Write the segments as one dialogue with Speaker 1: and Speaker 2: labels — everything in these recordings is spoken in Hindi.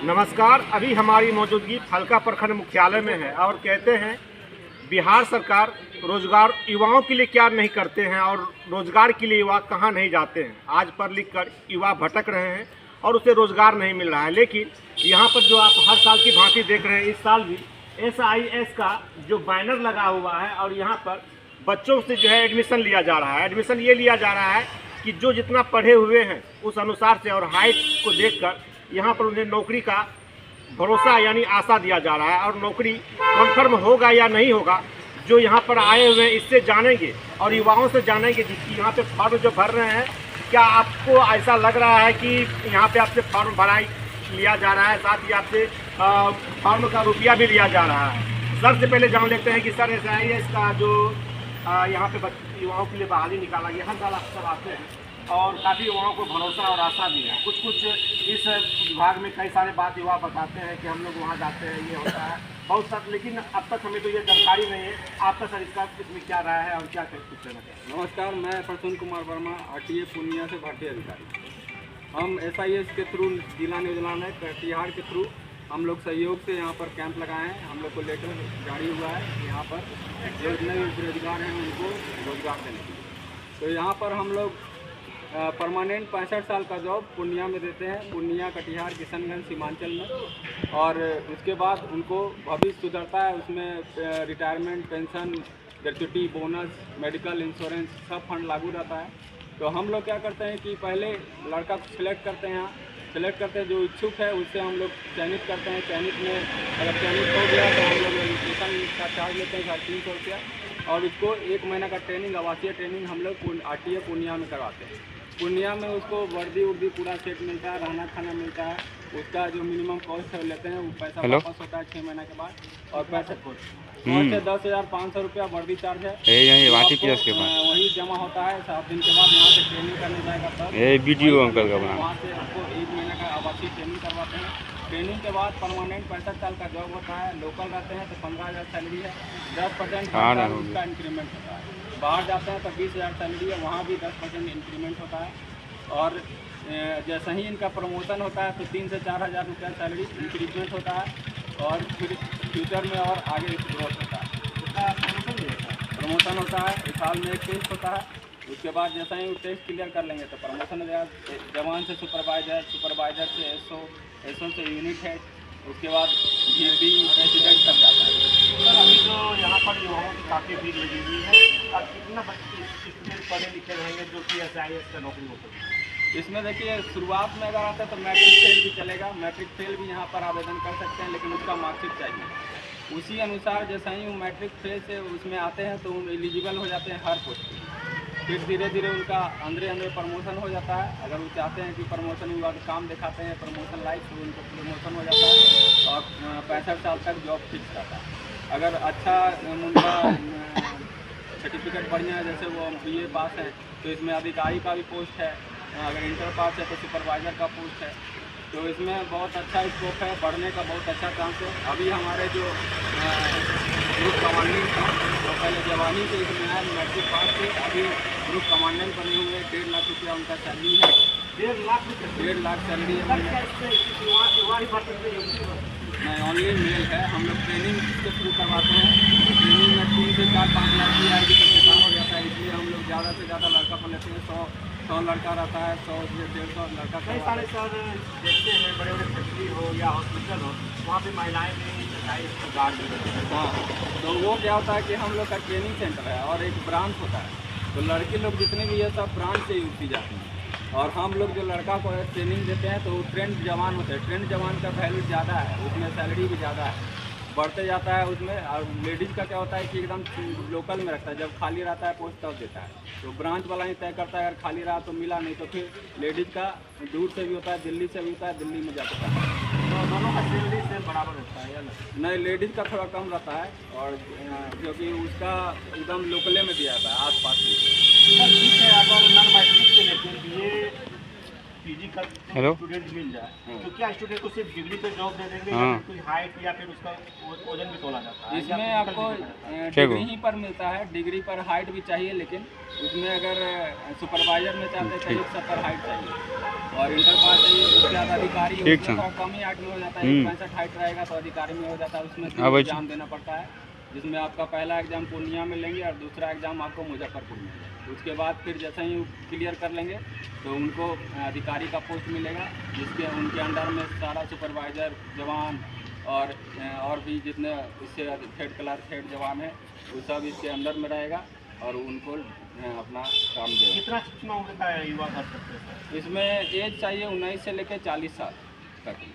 Speaker 1: नमस्कार। अभी हमारी मौजूदगी फलका प्रखंड मुख्यालय में है और कहते हैं बिहार सरकार रोजगार युवाओं के लिए क्या नहीं करते हैं और रोजगार के लिए युवा कहाँ नहीं जाते हैं। आज पढ़ लिख कर युवा भटक रहे हैं और उसे रोजगार नहीं मिल रहा है। लेकिन यहाँ पर जो आप हर साल की भांति देख रहे हैं, इस साल भी SIS का जो बैनर लगा हुआ है और यहाँ पर बच्चों से जो है एडमिशन लिया जा रहा है। एडमिशन ये लिया जा रहा है कि जो जितना पढ़े हुए हैं उस अनुसार से और हाइट को देखकर यहाँ पर उन्हें नौकरी का भरोसा यानी आशा दिया जा रहा है। और नौकरी कन्फर्म होगा या नहीं होगा, जो यहाँ पर आए हुए हैं इससे जानेंगे और युवाओं से जानेंगे कि यहाँ पे फॉर्म जो भर रहे हैं, क्या आपको ऐसा लग रहा है कि यहाँ पे आपसे फॉर्म भराई लिया जा रहा है, साथ ही आपसे फॉर्म का रुपया भी लिया जा रहा है। सर से पहले जान लेते हैं कि सर SIS का जो यहाँ पे युवाओं के लिए बहाली निकाला गया, हर साल आप सब आते हैं और काफ़ी युवाओं को भरोसा और आशा भी है। कुछ इस विभाग में कई सारे बात युवा बताते हैं कि हम लोग वहाँ जाते हैं, ये होता है बहुत सारे, लेकिन अब तक हमें तो ये जानकारी नहीं है। आपका सर इसमें क्या राय है और क्या कुछ कहना चाहिए?
Speaker 2: नमस्कार, मैं प्रसून कुमार वर्मा, RTA पूर्णिया से भर्ती अधिकारी। हम SIS के थ्रू जिला नियोजनालय कटिहार के थ्रू हम लोग सहयोग से यहाँ पर कैंप लगाए हैं। हम लोग को लेटर जारी हुआ है यहाँ पर जो जितने भी बेरोजगार हैं उनको रोजगार देने के लिए। तो यहाँ पर हम लोग परमानेंट 65 साल का जॉब पूर्णिया में देते हैं, पूर्णिया, कटिहार, किशनगंज, सीमांचल में। और उसके बाद उनको भविष्य सुधरता है, उसमें retirement, pension, gratuity, bonus, medical insurance सब फंड लागू रहता है। तो हम लोग क्या करते हैं कि पहले लड़का को सिलेक्ट करते हैं, यहाँ सेलेक्ट करते हैं, जो इच्छुक है उससे हम लोग चयनित करते हैं। चयनित में अगर चयनित हो गया तो हम लोग रजिस्ट्रेशन का चार्ज लेते हैं 350 रुपया और उसको 1 महीना का ट्रेनिंग, आवासीय ट्रेनिंग हम लोग RTA पूर्णिया में करवाते हैं। पूर्णिया में उसको वर्दी उर्दी पूरा सेट मिलता है, रहना खाना मिलता है। उसका जो मिनिमम कॉस्ट है लेते हैं, वो पैसा वापस होता है 6 महीने के बाद। और पैसा कॉस्ट से 10,500 रुपया वर्दी चार्ज है, वही जमा होता है। 7 दिन के बाद यहाँ से ट्रेनिंग करने जाएगा तब वीडियो अंकल का वहाँ से आपको 1 महीने का आवासीय ट्रेनिंग करवाते हैं। ट्रेनिंग के बाद परमानेंट 65 साल का जॉब होता है। लोकल रहते हैं तो 15,000 सैलरी है, 10% उसका इंक्रीमेंट होता है। बाहर जाते हैं तो 20,000 सैलरी है, वहाँ भी 10% इंक्रीमेंट होता है। और जैसे ही इनका प्रमोशन होता है तो 3 से 4,000 रुपया सैलरी इंक्रीमेंट होता है और फिर फ्यूचर में और आगे ग्रोथ होता है। प्रमोशन होता है, इस साल में एक टेस्ट होता है। उसके बाद जैसा ही वो टेस्ट क्लियर कर लेंगे तो प्रमोशन हो जाएगा, जवान से सुपरवाइजर, सुपरवाइजर से SO से यूनिट हेड, उसके बाद DP प्रेसिडेंट तक जाता है।
Speaker 1: सर अभी जो यहाँ पर युवाओं की काफ़ी भीड़ लगी हुई है, और कितना बच्चे पढ़े लिखे रहेंगे जो कि SIS का नौकरी हो सकती है?
Speaker 2: इसमें देखिए, शुरुआत में अगर आता है तो मैट्रिक फेल भी चलेगा, मैट्रिक फेल भी यहाँ पर आवेदन कर सकते हैं, लेकिन उसका मार्कशीट चाहिए। उसी अनुसार जैसा ही वो मैट्रिक फेल से उसमें आते हैं तो एलिजिबल हो जाते हैं हर पोस्ट पे। फिर धीरे धीरे उनका अंदर प्रमोशन हो जाता है। अगर वो चाहते हैं कि प्रमोशन विभाग काम दिखाते हैं, प्रमोशन लाइक, तो उनको प्रमोशन हो जाता है और 65 साल तक जॉब फिक्स रहता है। अगर अच्छा उनका सर्टिफिकेट बढ़िया है, जैसे वो BA पास है तो इसमें अधिकारी का भी पोस्ट है, अगर इंटर पास है तो सुपरवाइज़र का पोस्ट है। तो इसमें बहुत अच्छा स्कोप है, बढ़ने का बहुत अच्छा चांस है। अभी हमारे जो ग्रुप कमांडेंट हैं तो पहले जवानी से इसमें आए, मैट्रिक पास थे, अभी ग्रुप कमांडेंट बने हुए। 1.5 लाख रुपया उनका सैलरी है।
Speaker 1: 1.5 लाख रुपये?
Speaker 2: 1.5 लाख सैलरी है। नहीं, ओनली मेल है। हम लोग ट्रेनिंग के थ्रू करवाते हैं। ट्रेनिंग में 3 से 4-5 लाख की आएगी तो किसान हो जाता है, इसलिए हम लोग ज़्यादा से ज़्यादा लड़का पर लेते हैं। 100 लड़का रहता है, 100 से 150 लड़का।
Speaker 1: कई सारे सर देखते हैं, बड़े बड़े फैक्ट्री हो या हॉस्पिटल हो, वहाँ पे महिलाएं भी गार्ड भी।
Speaker 2: हाँ, तो वो क्या होता है कि हम लोग का ट्रेनिंग सेंटर है और एक ब्रांच होता है, तो लड़की लोग जितने भी है सब ब्रांच से यूज की जाती हैं। और हम लोग जो लड़का को ट्रेनिंग देते हैं तो वो ट्रेंड जवान होते हैं। ट्रेंड जवान का वैल्यू ज़्यादा है, उसमें सैलरी भी ज़्यादा है, बढ़ते जाता है उसमें। और लेडीज़ का क्या होता है कि एकदम लोकल में रखता है, जब खाली रहता है पोस्ट तब देता है। तो ब्रांच वाला ही तय करता है, अगर खाली रहा तो मिला, नहीं तो फिर लेडीज़ का दूर से भी होता है, दिल्ली से भी होता है, दिल्ली में जाता है।
Speaker 1: तो दोनों का सैलरी से बराबर होता है या
Speaker 2: नहीं, लेडीज़ का थोड़ा कम रहता है और क्योंकि उसका एकदम लोकले में दिया जाता है, आस पास में।
Speaker 1: ठीक है। अगर नॉन मैट्रिक से लेकर फिजिकल
Speaker 3: हेलो।
Speaker 1: स्टूडेंट मिल जाए तो क्या स्टूडेंट को सिर्फ डिग्री पे जॉब दे देंगे या
Speaker 3: हाँ।
Speaker 1: फिर कोई हाइट या फिर उसका वजन भी तोला जाता है?
Speaker 2: इसमें
Speaker 1: या
Speaker 2: आपको
Speaker 1: physical भी?
Speaker 2: डिग्री ही पर मिलता है, डिग्री पर हाइट भी चाहिए, लेकिन उसमें अगर सुपरवाइजर में चाहते हैं तो 170 हाइट चाहिए और इंटर पास चाहिए। उसके बाद अधिकारी
Speaker 3: ठीक
Speaker 2: उसमें
Speaker 3: है।
Speaker 2: थोड़ा कम ही हाइट में हो जाता है, 65 हाइट रहेगा तो अधिकारी में हो जाता है। उसमें
Speaker 3: हाँ भाई।
Speaker 2: एग्जाम देना पड़ता है, जिसमें आपका पहला एग्जाम पूर्णिया में लेंगे और दूसरा एग्जाम आपको मुजफ्फरपुर में लेंगे। उसके बाद फिर जैसे ही क्लियर कर लेंगे तो उनको अधिकारी का पोस्ट मिलेगा, जिसके उनके अंडर में सारा सुपरवाइज़र जवान और भी जितने इससे हेड क्लास हेड जवान है वो सब इसके अंदर में रहेगा और उनको अपना काम देगा।
Speaker 1: कितना उम्र का युवा कर सकते हैं?
Speaker 2: इसमें एज चाहिए 19 से लेकर 40 साल तक।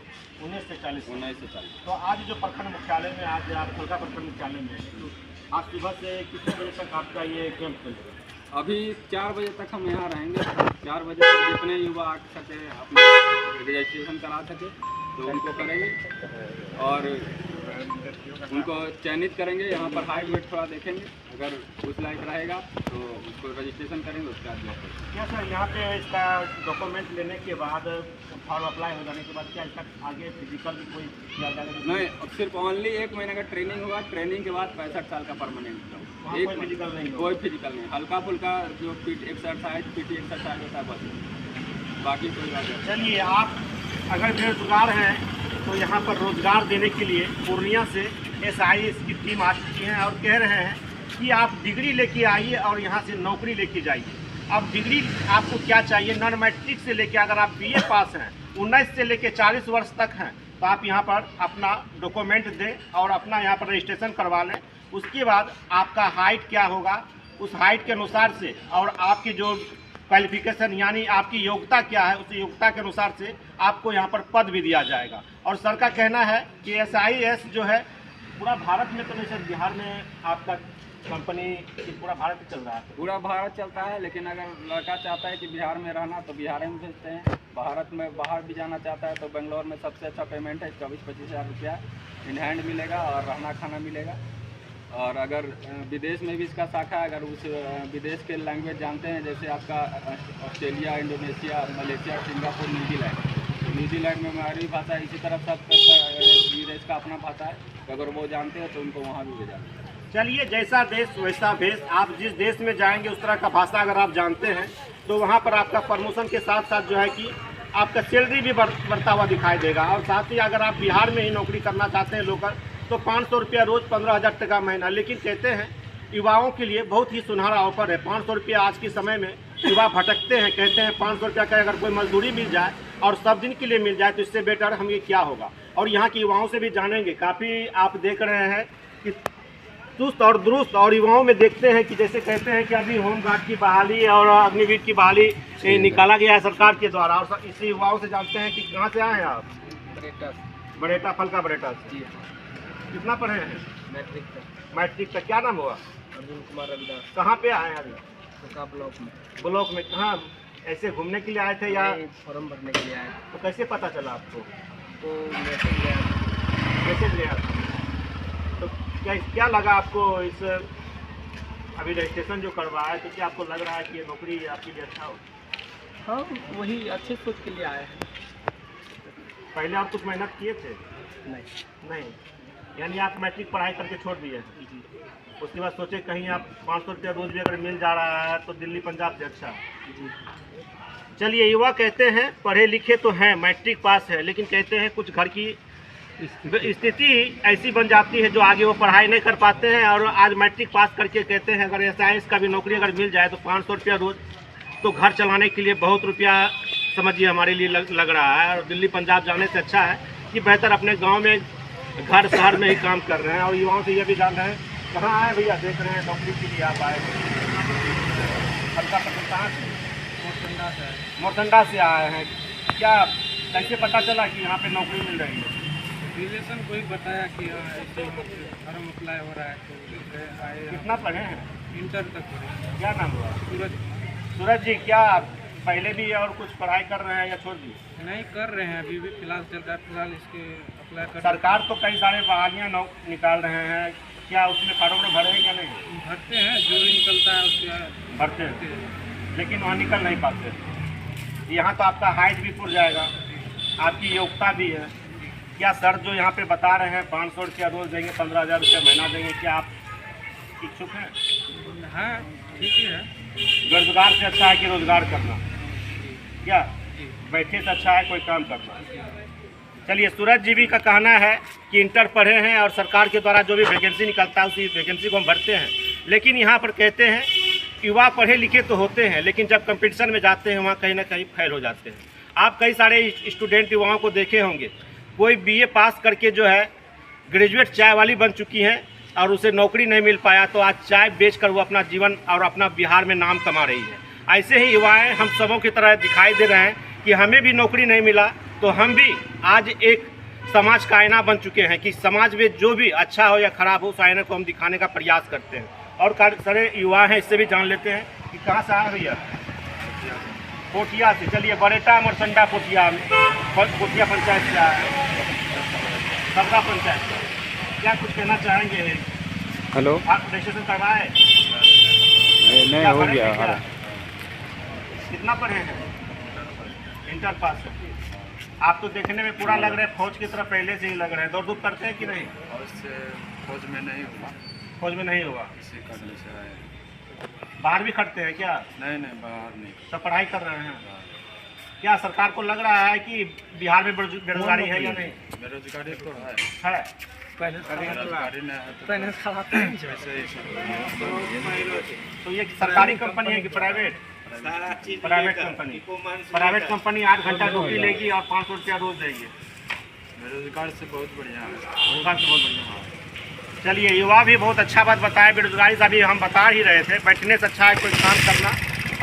Speaker 1: 19 से 40।
Speaker 2: 19 से 40।
Speaker 1: तो आज जो प्रखंड मुख्यालय में आज आप फलका प्रखंड मुख्यालय में हैं, तो आज सुबह से कितने बजे तक आपका ये कैंप चलेगा?
Speaker 2: अभी 4 बजे तक हम यहाँ रहेंगे। 4 बजे तक जितने युवा आ सके अपना रजिस्ट्रेशन करा सके तो उनको करेंगे और उनको चयनित करेंगे। यहाँ पर हाइट वेट थोड़ा देखेंगे, अगर उस लायक रहेगा तो उसको रजिस्ट्रेशन करेंगे, उसके बाद जॉब करेंगे।
Speaker 1: क्या सर यहाँ पे इसका डॉक्यूमेंट लेने के बाद फॉर्म अप्लाई हो जाने के बाद क्या इसका आगे फिजिकल भी कोई किया जाएगा?
Speaker 2: नहीं, अब सिर्फ ओनली 1 महीने का ट्रेनिंग होगा। ट्रेनिंग के बाद 65 साल का परमानेंट
Speaker 1: वहाँ कोई फिजिकल नहीं होगा?
Speaker 2: कोई फिजिकल नहीं, हल्का फुल्का जो पीटी एक्सरसाइज होता है बस, बाकी कोई बात नहीं।
Speaker 1: चलिए, आप अगर बेरोजगार हैं तो यहाँ पर रोजगार देने के लिए पूर्णिया से SIS की टीम आ चुकी है और कह रहे हैं कि आप डिग्री लेके आइए और यहाँ से नौकरी लेके जाइए। अब डिग्री आपको क्या चाहिए? नॉन मैट्रिक से लेके अगर आप BA पास हैं, 19 से लेके 40 वर्ष तक हैं, तो आप यहाँ पर अपना डॉक्यूमेंट दें और अपना यहाँ पर रजिस्ट्रेशन करवा लें। उसके बाद आपका हाइट क्या होगा, उस हाइट के अनुसार से और आपकी जो क्वालिफिकेशन यानी आपकी योग्यता क्या है, उस योग्यता के अनुसार से आपको यहाँ पर पद भी दिया जाएगा। और सर का कहना है कि SIS जो है पूरा भारत में तो नहीं सर, बिहार में आपका कंपनी पूरा भारत में चल रहा है?
Speaker 2: पूरा भारत चलता है, लेकिन अगर लड़का चाहता है कि बिहार में रहना तो बिहार में भेजते हैं। भारत में बाहर भी जाना चाहता है तो बेंगलोर में सबसे अच्छा पेमेंट है, 24-25 हज़ार रुपया इन हैंड मिलेगा और रहना खाना मिलेगा। और अगर विदेश में भी इसका शाखा है, अगर उस विदेश के लैंग्वेज जानते हैं, जैसे आपका Australia, Indonesia, Malaysia, Singapore, New Zealand, तो न्यूजीलैंड में हमारी भाषा इसी तरह सब विदेश का अपना भाषा है, तो अगर वो जानते हैं तो उनको वहाँ भी भेजा।
Speaker 1: चलिए, जैसा देश वैसा भेष। आप जिस देश में जाएंगे उस तरह का भाषा अगर आप जानते हैं तो वहाँ पर आपका प्रमोशन के साथ साथ जो है कि आपका सैलरी भी बढ़ता हुआ दिखाई देगा। और साथ ही अगर आप बिहार में ही नौकरी करना चाहते हैं लोकल, तो 500 रुपया रोज़, 15,000 टका महीना। लेकिन कहते हैं युवाओं के लिए बहुत ही सुनहरा ऑफर है। 500 रुपया आज के समय में युवा भटकते हैं, कहते हैं 500 रुपया का अगर कोई मजदूरी मिल जाए और सब दिन के लिए मिल जाए तो इससे बेटर हम ये क्या होगा। और यहाँ के युवाओं से भी जानेंगे, काफ़ी आप देख रहे हैं कि चुस्त और दुरुस्त, और युवाओं में देखते हैं कि जैसे कहते हैं कि अभी होमगार्ड की बहाली और अग्निवीर की बहाली निकाला गया है सरकार के द्वारा। और इसी युवाओं से जानते हैं कि कहाँ से आए हैं आप? बरेटा, फलका बरेटा से। कितना पढ़े हैं? मैट्रिक तक। क्या नाम हुआ?
Speaker 2: अर्जुन कुमार रविदास।
Speaker 1: कहाँ पे आए हैं अभी?
Speaker 2: ब्लॉक में।
Speaker 1: ब्लॉक में कहाँ? ऐसे घूमने के लिए आए थे या
Speaker 2: फॉर्म भरने के लिए आए?
Speaker 1: तो कैसे पता चला आपको?
Speaker 2: तो मैसेज गया।
Speaker 1: मैसेज गया था। तो क्या लगा आपको इस अभी रजिस्ट्रेशन जो करवाया, तो क्या आपको लग रहा है कि ये नौकरी आपके लिए अच्छा हो?
Speaker 2: हाँ, वही अच्छे सोच के लिए आए हैं।
Speaker 1: पहले आप कुछ मेहनत किए थे? नहीं, यानी आप मैट्रिक पढ़ाई करके छोड़ दिए? उसके बाद सोचे कहीं आप 500 रुपया रोज भी अगर मिल जा रहा है तो दिल्ली पंजाब से अच्छा। चलिए, युवा कहते हैं पढ़े लिखे तो हैं, मैट्रिक पास है, लेकिन कहते हैं कुछ घर की स्थिति ऐसी बन जाती है जो आगे वो पढ़ाई नहीं कर पाते हैं। और आज मैट्रिक पास करके कहते हैं अगर SIS का भी नौकरी अगर मिल जाए तो 500 रुपया रोज तो घर चलाने के लिए बहुत रुपया समझिए हमारे लिए लग रहा है। और दिल्ली पंजाब जाने से अच्छा है कि बेहतर अपने गांव में घर शहर में ही काम कर रहे हैं। और युवाओं से ये भी जान रहे हैं, कहाँ आए भैया? देख रहे हैं नौकरी के लिए आप आए। हल्का पसंद कहाँ से? मोरसंडा से आए हैं। क्या कैसे पता चला कि यहाँ पे नौकरी मिल रही है?
Speaker 2: रिलेशन कोई बताया कि ऐसे फॉर्म अप्लाई हो रहा है तो आए।
Speaker 1: कितना पढ़े हैं?
Speaker 2: इंटर तक पढ़े।
Speaker 1: क्या नाम हुआ?
Speaker 2: सूरज।
Speaker 1: सूरज जी, क्या पहले भी और कुछ पढ़ाई कर रहे हैं या छोड़ दी?
Speaker 2: नहीं, कर रहे हैं, अभी भी फिलहाल चल रहा है। फिलहाल इसके अप्लाई कर।
Speaker 1: सरकार तो कई सारे बहालियाँ निकाल रहे हैं, क्या उसमें फॉर्म भरे हैं क्या नहीं?
Speaker 2: भरते हैं, जो भी निकलता है उसके
Speaker 1: भरते हैं, लेकिन वहाँ निकल नहीं पाते। यहाँ तो आपका हाइट भी पूर जाएगा, आपकी योग्यता भी है। क्या सर जो यहाँ पे बता रहे हैं 500 रुपया रोज देंगे, 15,000 रुपया महीना देंगे, क्या आप इच्छुक हैं?
Speaker 2: हाँ ठीक है।
Speaker 1: बेरोजगार से अच्छा है कि रोजगार करना? क्या बैठे से अच्छा है कोई काम करना? चलिए, सूरज जी भी का कहना है कि इंटर पढ़े हैं और सरकार के द्वारा जो भी वैकेंसी निकलता है उसी वैकेंसी को हम भरते हैं, लेकिन यहाँ पर कहते हैं युवा पढ़े लिखे तो होते हैं, लेकिन जब कंपटीशन में जाते हैं वहाँ कहीं ना कहीं फेल हो जाते हैं। आप कई सारे स्टूडेंट युवाओं को देखे होंगे, कोई बीए पास करके जो है ग्रेजुएट चाय वाली बन चुकी हैं और उसे नौकरी नहीं मिल पाया, तो आज चाय बेचकर वो अपना जीवन और अपना बिहार में नाम कमा रही है। ऐसे ही युवाएं हम सबों की तरह दिखाई दे रहे हैं कि हमें भी नौकरी नहीं मिला तो हम भी आज एक समाज का आईना बन चुके हैं कि समाज में जो भी अच्छा हो या खराब हो उस आईने को हम दिखाने का प्रयास करते हैं। और सारे युवा हैं, इससे भी जान लेते हैं कि कहाँ से आए भैया? पोठिया से। चलिए, बरेटा मरसंडा पोठिया पंचायत से आए हैं, सबका पंचायत। क्या कुछ कहना चाहेंगे?
Speaker 2: हेलो,
Speaker 1: आप रजिस्ट्रेशन करवाए?
Speaker 2: नहीं हो गया।
Speaker 1: कितना पढ़े हैं? Inter pass. आप तो देखने में पूरा लग रहा है फौज की तरफ पहले से ही लग रहा है। दौड़ धूप करते हैं कि नहीं?
Speaker 2: फौज में नहीं हुआ।
Speaker 1: फौज में नहीं हुआ,
Speaker 2: इसी करने से आए।
Speaker 1: बाहर भी खटते हैं क्या?
Speaker 2: नहीं बाहर नहीं।
Speaker 1: सब पढ़ाई कर रहे हैं। क्या सरकार को लग रहा है कि बिहार में बेरोजगारी है या नहीं?
Speaker 2: बेरोजगारी तो है।
Speaker 1: तो ये सरकारी कंपनी है कि private? Private company. Private company 8 घंटा ड्यूटी लेगी और 500 रुपया रोज देगी।
Speaker 2: बेरोजगार से बहुत बढ़िया है।
Speaker 1: रोजगार से बहुत बढ़िया है। चलिए, युवा भी बहुत अच्छा बात बताया। बेरोजगारी से अभी हम बता ही रहे थे, बैठने से अच्छा है कोई काम करना,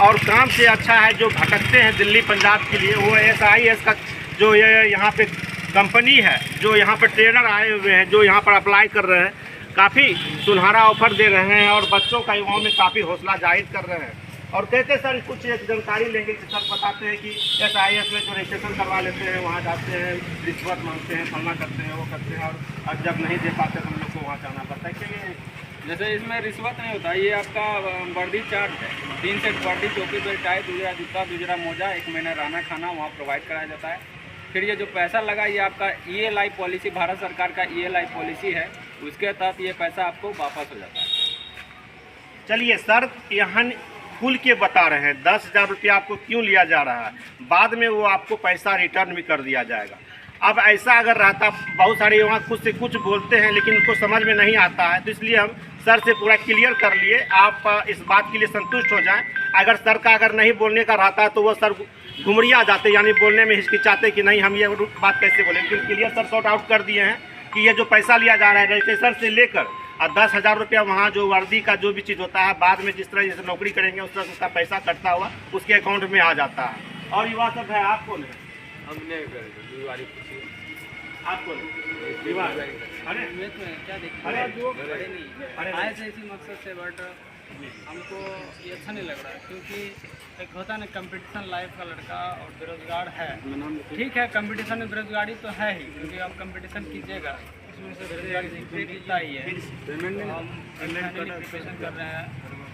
Speaker 1: और काम से अच्छा है जो भटकते हैं दिल्ली पंजाब के लिए, वो SIS का जो ये यहाँ पे कंपनी है, जो यहाँ पर ट्रेनर आए हुए हैं, जो यहाँ पर अप्लाई कर रहे हैं, काफ़ी सुनहरा ऑफर दे रहे हैं और बच्चों का युवाओं में काफ़ी हौसला जाहिर कर रहे हैं। और कहते सर कुछ एक जानकारी लेंगे कि सर बताते हैं कि SIS में जो रजिस्ट्रेशन करवा लेते हैं वहाँ जाते हैं, रिश्वत मांगते हैं, फलना करते हैं, वो करते हैं, और जब नहीं दे पाते तो हम लोग को वहाँ जाना पड़ता है। चलिए,
Speaker 2: जैसे इसमें रिश्वत नहीं होता, ये आपका वर्दी चार्ट है। 3 सेट वर्दी, टोपी, बेल्ट, टाई, दूसरा जूता, दूसरा मोजा, 1 महीना रहना खाना वहाँ प्रोवाइड कराया जाता है। फिर ये जो पैसा लगा ये आपका ELI पॉलिसी, भारत सरकार का ELI पॉलिसी है, उसके तहत ये पैसा आपको वापस हो जाता है।
Speaker 1: चलिए सर, यहाँ खुल के बता रहे हैं 10,000 रुपया आपको क्यों लिया जा रहा है, बाद में वो आपको पैसा रिटर्न भी कर दिया जाएगा। अब ऐसा अगर रहता, बहुत सारे युवा खुद से कुछ बोलते हैं लेकिन उनको समझ में नहीं आता है, तो इसलिए हम सर से पूरा क्लियर कर लिए। आप इस बात के लिए संतुष्ट हो जाएं। अगर सर का अगर नहीं बोलने का रहता है तो वो सर घुमरिया जाते, यानी बोलने में हिचकिचाते कि नहीं हम ये बात कैसे बोले, लेकिन क्लियर सर सॉर्ट आउट कर दिए हैं कि ये जो पैसा लिया जा रहा है रजिस्ट्रेशन से लेकर और 10,000 रुपया वहाँ जो वर्दी का जो भी चीज़ होता है, बाद में जिस तरह जैसे नौकरी करेंगे उस तरह उसका पैसा कटता हुआ उसके अकाउंट में आ जाता है। और युवा सब है, आप कौन है?
Speaker 2: हमने
Speaker 1: आपको
Speaker 2: अरे क्या देखिए,
Speaker 3: अरे आए थे इसी मकसद से, बट हमको ये अच्छा नहीं लग रहा है, क्योंकि एक होता है ना कंपटीशन लाइफ का लड़का और बेरोजगार है। ठीक है, कंपटीशन में बेरोजगारी तो है ही, क्योंकि आप कंपटीशन कीजिएगा उसमें से बेरोजगारी दिखता ही है। हम प्रिपरेशन कर रहे हैं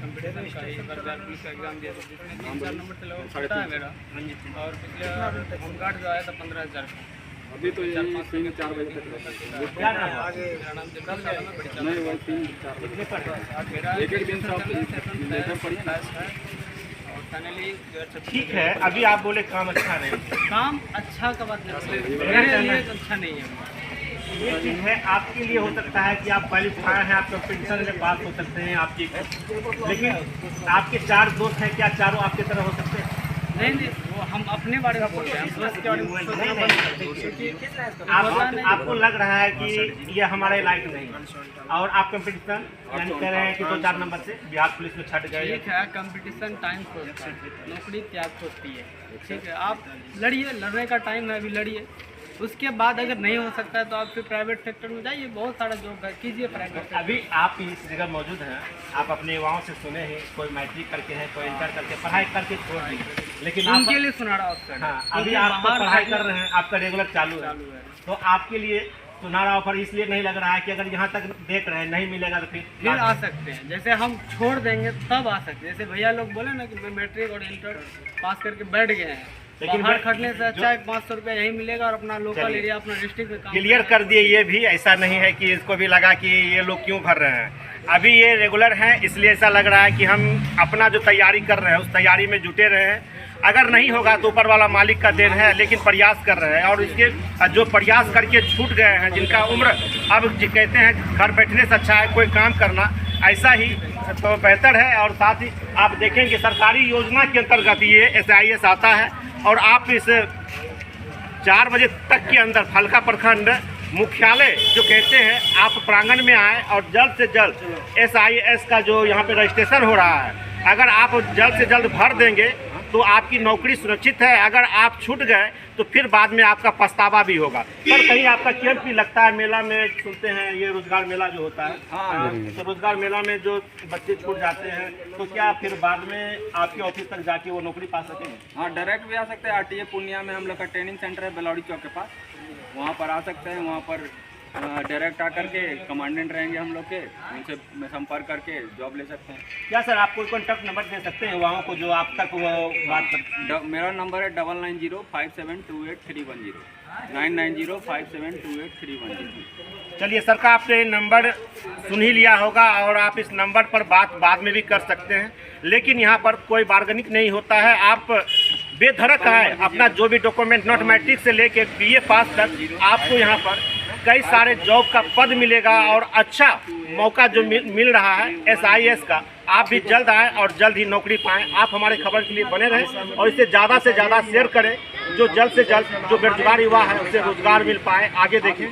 Speaker 3: कंपटीशन का ही, पुलिस का एग्जाम दिया था जिसमें 3-4 नंबर से लगभग छोटा है मेरा, और पिछले होमगार्ड जो आया था 15,000 का।
Speaker 2: अभी तो ये 3-4 बजे तक
Speaker 1: क्या नाम है?
Speaker 2: नहीं, वही 3-4 बजे एक दिन सब लेकर पड़ी है।
Speaker 3: और फाइनली
Speaker 1: ठीक है, अभी आप बोले काम अच्छा नहीं,
Speaker 3: काम अच्छा का बात नहीं, मेरे लिए अच्छा नहीं है।
Speaker 1: ये चीज़ है आपके लिए हो सकता है कि आप क्वालिफाई हैं, आप कंपटीशन में पास हो सकते हैं आपकी, लेकिन आपके 4 दोस्त हैं, क्या चारों आपकी तरह हो सकते हैं?
Speaker 3: नहीं, वो हम अपने बारे में बोल रहे हैं, दोस्त के बारे में सोचना बंद कर दीजिए, क्योंकि
Speaker 1: आपको लग रहा है कि ये हमारे लायक नहीं, और आप कंपटीशन यानी कह रहे हैं कि 2-4 नंबर से बिहार पुलिस में छट गए।
Speaker 3: ठीक है, कंपटीशन टाइम खोजता है, नौकरी त्याग खोजती है। ठीक है, आप लड़िए, लड़ने का टाइम है, अभी लड़िए। उसके बाद अगर नहीं हो सकता है तो आप फिर प्राइवेट सेक्टर में जाइए, बहुत सारा जॉब है, कीजिए प्राइवेट।
Speaker 1: अभी आप इस जगह मौजूद हैं, आप अपने युवाओं से सुने हैं, कोई मैट्रिक करके है, कोई इंटर करके पढ़ाई करके छोड़ दी, लेकिन
Speaker 3: उनके लिए सुनहरा अवसर।
Speaker 1: हाँ, अभी आप पढ़ाई कर रहे हैं, आपका रेगुलर चालू है, तो आपके लिए सुनहरा ऑफर इसलिए नहीं लग रहा है कि अगर यहाँ तक देख रहे हैं नहीं मिलेगा तो
Speaker 3: फिर आ सकते हैं। जैसे हम छोड़ देंगे तब आ सकते हैं। जैसे भैया लोग बोले ना कि मैट्रिक और इंटर पास करके बैठ गए हैं,
Speaker 1: लेकिन
Speaker 3: बाहर खटने से अच्छा है 500 रुपया यही मिलेगा और अपना लोकल एरिया अपना डिस्ट्रिक्ट में काम
Speaker 1: क्लियर कर दिए ये भी, ऐसा नहीं है कि इसको भी लगा कि ये लोग क्यों भर रहे हैं। अभी ये रेगुलर हैं, इसलिए ऐसा लग रहा है कि हम अपना जो तैयारी कर रहे हैं उस तैयारी में जुटे रहे हैं। अगर नहीं होगा तो ऊपर वाला मालिक का देन है, लेकिन प्रयास कर रहे हैं। और इसके जो प्रयास करके छूट गए हैं, जिनका उम्र अब कहते हैं घर बैठने से अच्छा है कोई काम करना, ऐसा ही तो बेहतर है। और साथ ही आप देखेंगे सरकारी योजना के अंतर्गत ये SIS आता है और आप इस 4 बजे तक के अंदर फलका प्रखंड मुख्यालय जो कहते हैं आप प्रांगण में आए और जल्द से जल्द SIS का जो यहाँ पे रजिस्ट्रेशन हो रहा है, अगर आप जल्द से जल्द भर देंगे तो आपकी नौकरी सुरक्षित है। अगर आप छूट गए तो फिर बाद में आपका पछतावा भी होगा। सर कहीं आपका कैंप भी लगता है मेला में, सुनते हैं ये रोजगार मेला जो होता है, तो रोजगार मेला में जो बच्चे छूट जाते हैं तो क्या फिर बाद में आपके ऑफिस तक जाके वो नौकरी पा सकेंगे?
Speaker 2: हाँ, डायरेक्ट भी आ सकते हैं। RTA पूर्णिया में हम लोग का ट्रेनिंग सेंटर है बेलौड़ी चौक के पास, वहाँ पर आ सकते हैं। वहाँ पर डायरेक्ट आकर के कमांडेंट रहेंगे हम लोग के, उनसे संपर्क करके जॉब ले सकते हैं।
Speaker 1: क्या सर आप कोई कॉन्टैक्ट नंबर दे सकते हैं वहाँ को जो आप तक वो बात कर?
Speaker 2: मेरा नंबर है 9905728310, 9905728310।
Speaker 1: चलिए सर का आपने नंबर सुन ही लिया होगा और आप इस नंबर पर बात बाद में भी कर सकते हैं, लेकिन यहाँ पर कोई बार्गेनिंग नहीं होता है। आप बेधड़क है, अपना जो भी डॉक्यूमेंट नॉट मैट्रिक से लेके BA पास तक आपको यहाँ पर कई सारे जॉब का पद मिलेगा और अच्छा मौका जो मिल रहा है SIS का। आप भी जल्द आएँ और जल्द ही नौकरी पाएँ। आप हमारे खबर के लिए बने रहें और इसे ज़्यादा से ज़्यादा शेयर करें, जो जल्द से जल्द जो बेरोजगार युवा है उसे रोजगार मिल पाए। आगे देखें।